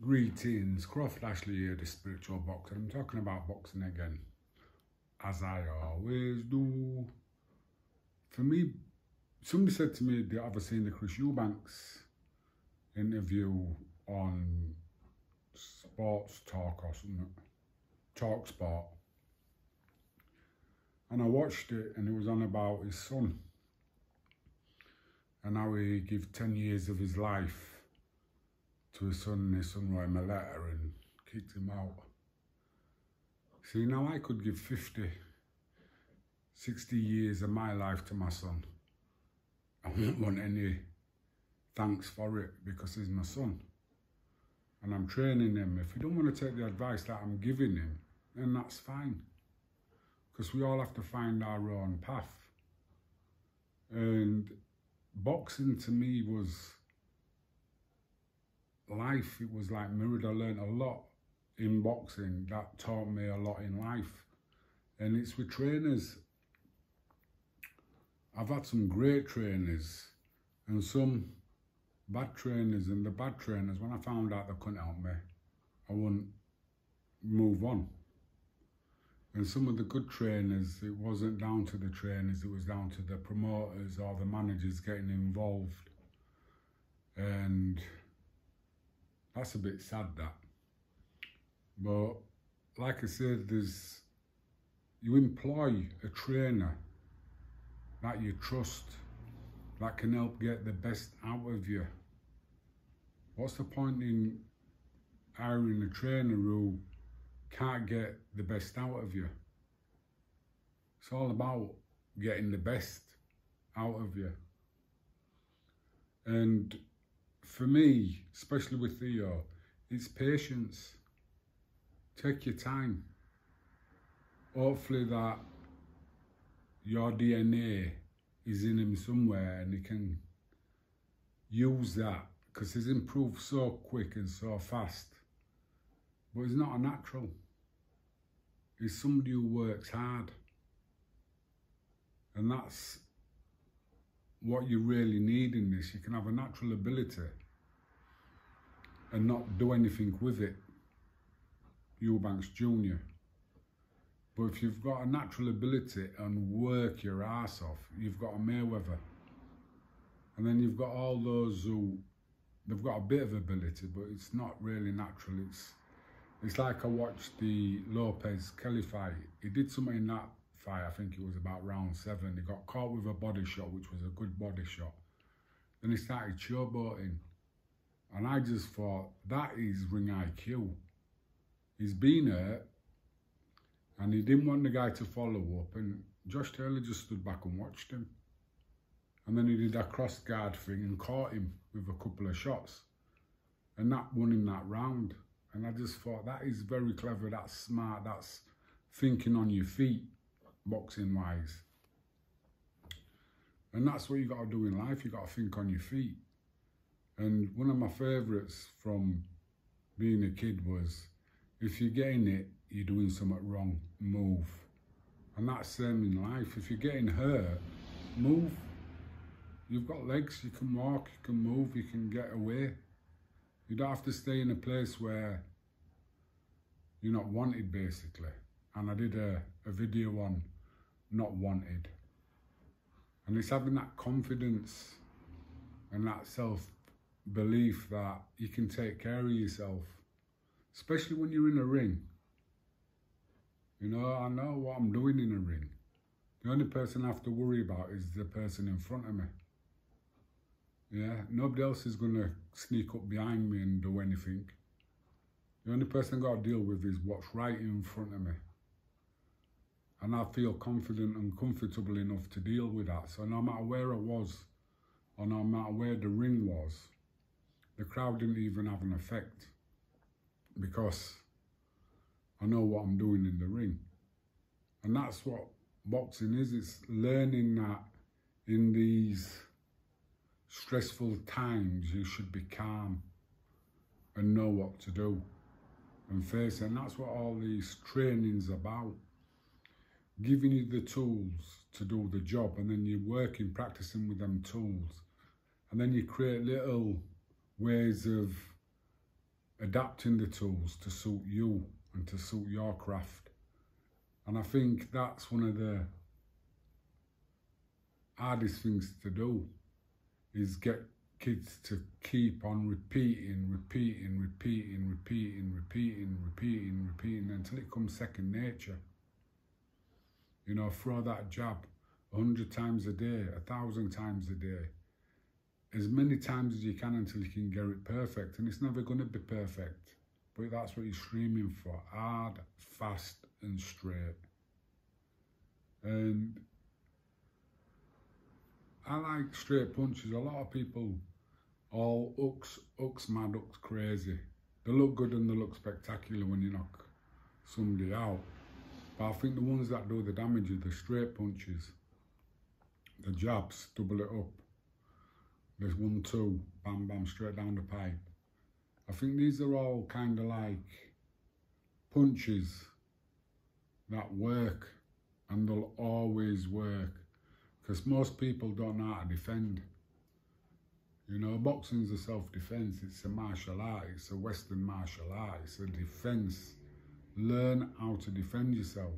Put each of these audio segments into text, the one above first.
Greetings, Croft Ashley here, the spiritual boxer. I'm talking about boxing again, as I always do. For me, somebody said to me they ever seen the Chris Eubanks interview on Sports Talk or something, Talk Sport. And I watched it and it was on about his son and how he gave 10 years of his life to his son wrote him a letter and kicked him out. See, now I could give 50, 60 years of my life to my son. I won't want any thanks for it because he's my son. And I'm training him. If you don't want to take the advice that I'm giving him, then that's fine. Because we all have to find our own path. And boxing to me was life. It was like mirrored. I learned a lot in boxing that taught me a lot in life. And it's with trainers. I've had some great trainers and some bad trainers. And the bad trainers, when I found out they couldn't help me, I wouldn't move on. And some of the good trainers, it wasn't down to the trainers, it was down to the promoters or the managers getting involved. And that's a bit sad, that. But like I said, you employ a trainer that you trust, that can help get the best out of you. What's the point in hiring a trainer who can't get the best out of you? It's all about getting the best out of you. And for me, especially with Theo, it's patience. Take your time. Hopefully that your DNA is in him somewhere and he can use that, because he's improved so quick and so fast. But he's not a natural. He's somebody who works hard. And that's what you really need in this. You can have a natural ability and not do anything with it. Eubanks Jr. But if you've got a natural ability and work your ass off, you've got a Mayweather. And then you've got all those who, they've got a bit of ability, but it's not really natural. It's like I watched the Lopez-Kelly fight. He did something in that fight, I think it was about round 7. He got caught with a body shot, which was a good body shot. Then he started showboating. And I just thought, that is ring IQ. He's been hurt, and he didn't want the guy to follow up, and Josh Taylor just stood back and watched him. And then he did that cross guard thing and caught him with a couple of shots. And that won him that round. And I just thought, that is very clever, that's smart, that's thinking on your feet, boxing-wise. And that's what you got to do in life, you got to think on your feet. And one of my favourites from being a kid was, if you're getting it, you're doing something wrong, move. And that's the same in life. If you're getting hurt, move. You've got legs, you can walk, you can move, you can get away. You don't have to stay in a place where you're not wanted, basically. And I did a video on not wanted. And it's having that confidence and that self-belief that you can take care of yourself, especially when you're in a ring. You know, I know what I'm doing in a ring. The only person I have to worry about is the person in front of me. Yeah, nobody else is going to sneak up behind me and do anything. The only person I've got to deal with is what's right in front of me. And I feel confident and comfortable enough to deal with that. So no matter where I was, or no matter where the ring was, the crowd didn't even have an effect. Because I know what I'm doing in the ring. And that's what boxing is. It's learning that in these stressful times, you should be calm and know what to do and face it. And that's what all these training's about. Giving you the tools to do the job, and then you're working, practicing with them tools. And then you create little ways of adapting the tools to suit you and to suit your craft. And I think that's one of the hardest things to do, is get kids to keep on repeating until it comes second nature. You know, throw that jab 100 times a day, 1,000 times a day, as many times as you can until you can get it perfect. And it's never going to be perfect, but that's what you're streaming for: hard, fast and straight. And I like straight punches. A lot of people, all hooks mad, hooks crazy. They look good and they look spectacular when you knock somebody out. But I think the ones that do the damage are the straight punches, the jabs, double it up. There's 1, 2, bam, bam, straight down the pipe. I think these are all kind of like punches that work, and they'll always work, because most people don't know how to defend. You know, boxing's a self-defense. It's a martial art. It's a Western martial art. It's a defense. Learn how to defend yourself.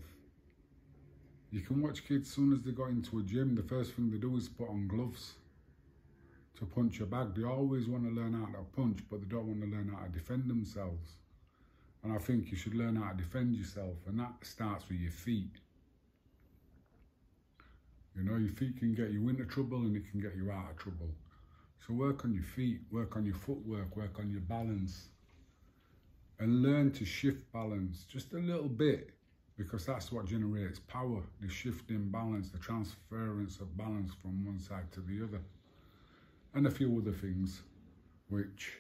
You can watch kids, as soon as they got into a gym, the first thing they do is put on gloves to punch a bag. They always want to learn how to punch, but they don't want to learn how to defend themselves. And I think you should learn how to defend yourself, and that starts with your feet. You know, your feet can get you into trouble and it can get you out of trouble. So work on your feet, work on your footwork, work on your balance, and learn to shift balance just a little bit, because that's what generates power: the shifting balance, the transference of balance from one side to the other. And a few other things, which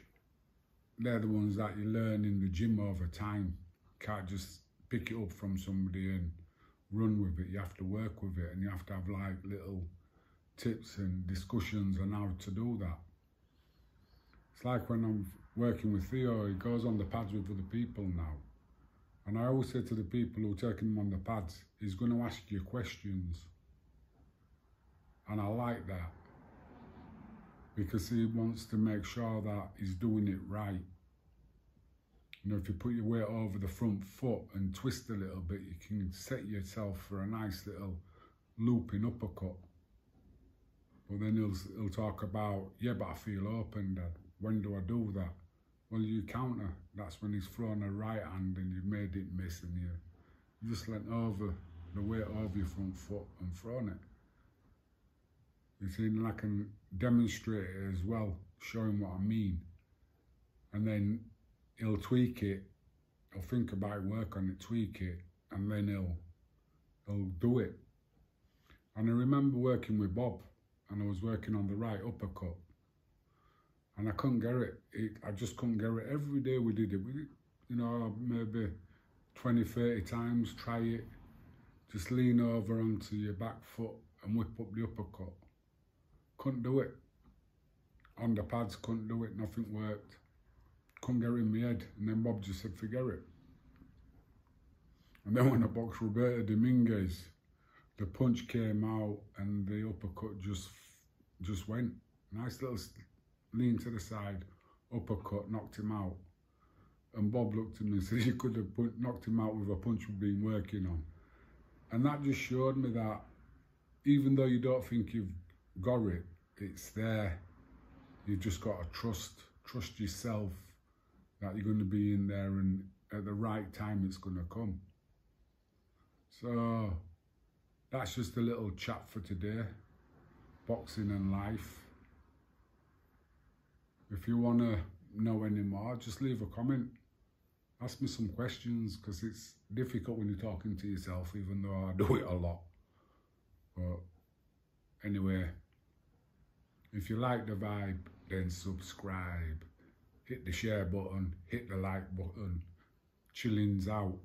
they're the ones that you learn in the gym over time. Can't just pick it up from somebody and run with it. You have to work with it, and you have to have like little tips and discussions on how to do that. It's like when I'm working with Theo, he goes on the pads with other people now. And I always say to the people who are taking him on the pads, he's going to ask you questions. And I like that, because he wants to make sure that he's doing it right. You know, if you put your weight over the front foot and twist a little bit, you can set yourself for a nice little looping uppercut. But then he'll talk about, yeah, but I feel open, Dad. When do I do that? Well, you counter. That's when he's thrown a right hand and you've made it miss, and you just leant over the weight over your front foot and thrown it. You see, and I can demonstrate it as well, show him what I mean. And then he'll tweak it, he'll think about it, work on it, tweak it, and then he'll do it. And I remember working with Bob, and I was working on the right uppercut, and I couldn't get it. I just couldn't get it. Every day we did it. You know, maybe 20, 30 times, try it. Just lean over onto your back foot and whip up the uppercut. Couldn't do it. On the pads, couldn't do it. Nothing worked. Couldn't get it in my head. And then Bob just said, forget it. And then when I boxed Roberto Dominguez, the punch came out and the uppercut just went. Nice little lean to the side, uppercut, knocked him out. And Bob looked at me and said, you could have knocked him out with a punch we've been working on. And that just showed me that even though you don't think you've got it, it's there. You've just got to trust yourself that you're going to be in there, and at the right time it's going to come. So that's just a little chat for today. Boxing and life. If you want to know any more, just leave a comment. Ask me some questions, because it's difficult when you're talking to yourself, even though I do it a lot. But anyway, if you like the vibe, then subscribe. Hit the share button, hit the like button. Chilling's out.